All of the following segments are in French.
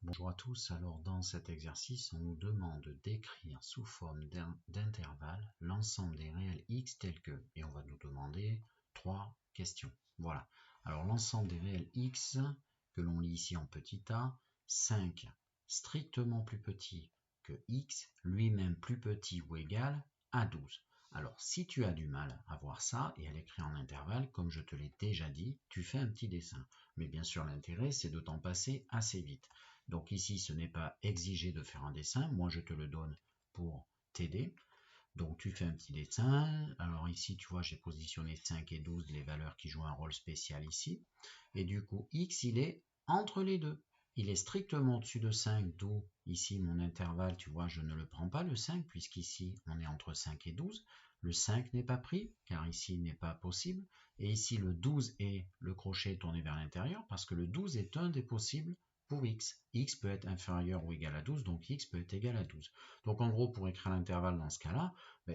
Bonjour à tous, alors dans cet exercice, on nous demande d'écrire sous forme d'intervalle l'ensemble des réels x tels que, et on va nous demander 3 questions. Voilà, alors l'ensemble des réels x, que l'on lit ici en petit a, 5 strictement plus petit que x, lui-même plus petit ou égal à 12. Alors, si tu as du mal à voir ça et à l'écrire en intervalle, comme je te l'ai déjà dit, tu fais un petit dessin. Mais bien sûr, l'intérêt, c'est de t'en passer assez vite. Donc ici, ce n'est pas exigé de faire un dessin. Moi, je te le donne pour t'aider. Donc, tu fais un petit dessin. Alors ici, tu vois, j'ai positionné 5 et 12, les valeurs qui jouent un rôle spécial ici. Et du coup, x, il est entre les deux. Il est strictement au-dessus de 5, d'où ici mon intervalle, tu vois, je ne le prends pas le 5, puisqu'ici on est entre 5 et 12. Le 5 n'est pas pris, car ici il n'est pas possible. Et ici le 12 est le crochet tourné vers l'intérieur, parce que le 12 est un des possibles pour x. X peut être inférieur ou égal à 12, donc x peut être égal à 12. Donc en gros, pour écrire l'intervalle dans ce cas-là,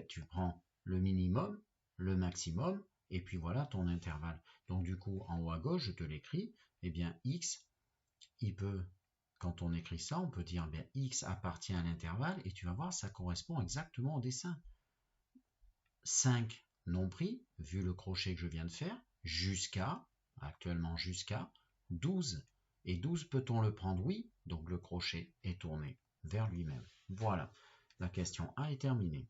tu prends le minimum, le maximum, et puis voilà ton intervalle. Donc du coup, en haut à gauche, je te l'écris, eh bien x, il peut, quand on écrit ça, on peut dire bien x appartient à l'intervalle, et tu vas voir, ça correspond exactement au dessin. 5 non pris, vu le crochet que je viens de faire, actuellement jusqu'à 12. Et 12, peut-on le prendre? Oui, donc le crochet est tourné vers lui-même. Voilà, la question A est terminée.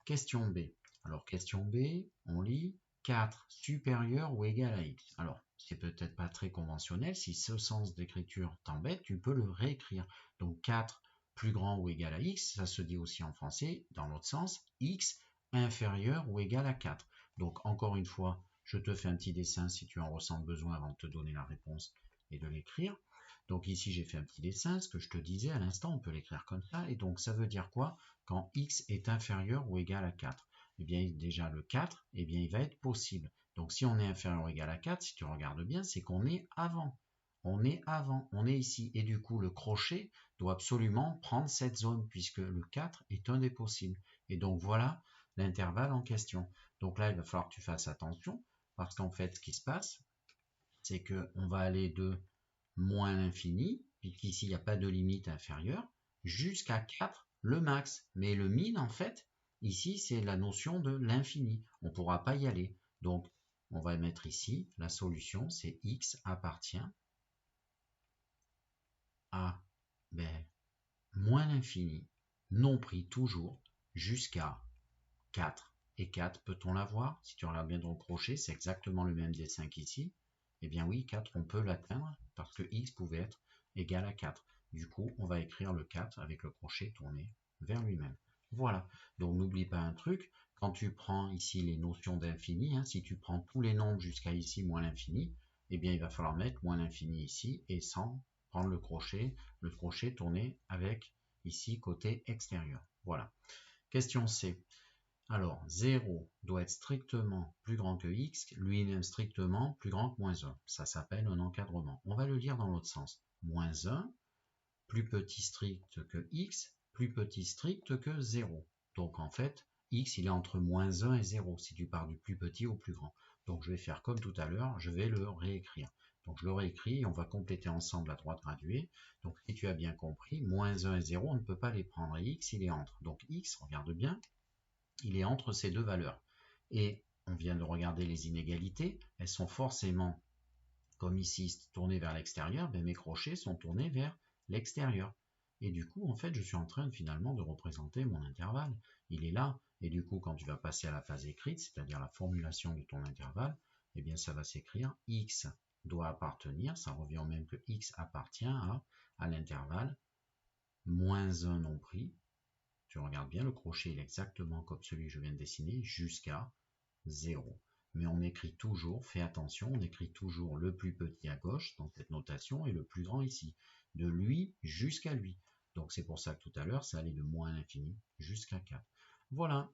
Question B. Alors, question B, on lit 4 supérieur ou égal à x. Alors, c'est peut-être pas très conventionnel. Si ce sens d'écriture t'embête, tu peux le réécrire. Donc, 4 plus grand ou égal à x, ça se dit aussi en français, dans l'autre sens, x inférieur ou égal à 4. Donc, encore une fois, je te fais un petit dessin si tu en ressens besoin avant de te donner la réponse et de l'écrire. Donc ici, j'ai fait un petit dessin, ce que je te disais à l'instant, on peut l'écrire comme ça. Et donc, ça veut dire quoi? Quand x est inférieur ou égal à 4. Eh bien, déjà, le 4, eh bien, il va être possible. Donc, si on est inférieur ou égal à 4, si tu regardes bien, c'est qu'on est avant. On est avant, on est ici. Et du coup, le crochet doit absolument prendre cette zone, puisque le 4 est un des possibles. Et donc, voilà l'intervalle en question. Donc là, il va falloir que tu fasses attention, parce qu'en fait, ce qui se passe, c'est qu'on va aller de moins l'infini, puisqu'ici il n'y a pas de limite inférieure, jusqu'à 4, le max. Mais le min, en fait, ici, c'est la notion de l'infini. On ne pourra pas y aller. Donc, on va mettre ici, la solution, c'est x appartient à moins l'infini, non pris toujours, jusqu'à 4. Et 4, peut-on l'avoir? Si tu regardes bien ton crochet, c'est exactement le même dessin qu'ici. Eh bien oui, 4, on peut l'atteindre parce que x pouvait être égal à 4. Du coup, on va écrire le 4 avec le crochet tourné vers lui-même. Voilà. Donc n'oublie pas un truc, quand tu prends ici les notions d'infini, si tu prends tous les nombres jusqu'à ici moins l'infini, eh bien il va falloir mettre moins l'infini ici et sans prendre le crochet tourné avec ici côté extérieur. Voilà. Question C. Alors, 0 doit être strictement plus grand que x, lui-même strictement plus grand que moins 1. Ça s'appelle un encadrement. On va le lire dans l'autre sens. Moins 1, plus petit strict que x, plus petit strict que 0. Donc en fait, x il est entre moins 1 et 0, si tu pars du plus petit au plus grand. Donc je vais faire comme tout à l'heure, je vais le réécrire. Donc je le réécris et on va compléter ensemble la droite graduée. Donc si tu as bien compris, moins 1 et 0, on ne peut pas les prendre. Et x il est entre. Donc x, regarde bien, il est entre ces deux valeurs. Et on vient de regarder les inégalités, elles sont forcément, comme ici, tournées vers l'extérieur, mes crochets sont tournés vers l'extérieur. Et du coup, en fait, je suis en train finalement de représenter mon intervalle. Il est là, et du coup, quand tu vas passer à la phase écrite, c'est-à-dire la formulation de ton intervalle, eh bien, ça va s'écrire x doit appartenir, ça revient au même que x appartient à l'intervalle moins 1 non pris. Tu regardes bien, le crochet il est exactement comme celui que je viens de dessiner, jusqu'à 0. Mais on écrit toujours, fais attention, on écrit toujours le plus petit à gauche dans cette notation et le plus grand ici, de lui jusqu'à lui. Donc c'est pour ça que tout à l'heure, ça allait de moins l'infini jusqu'à 4. Voilà,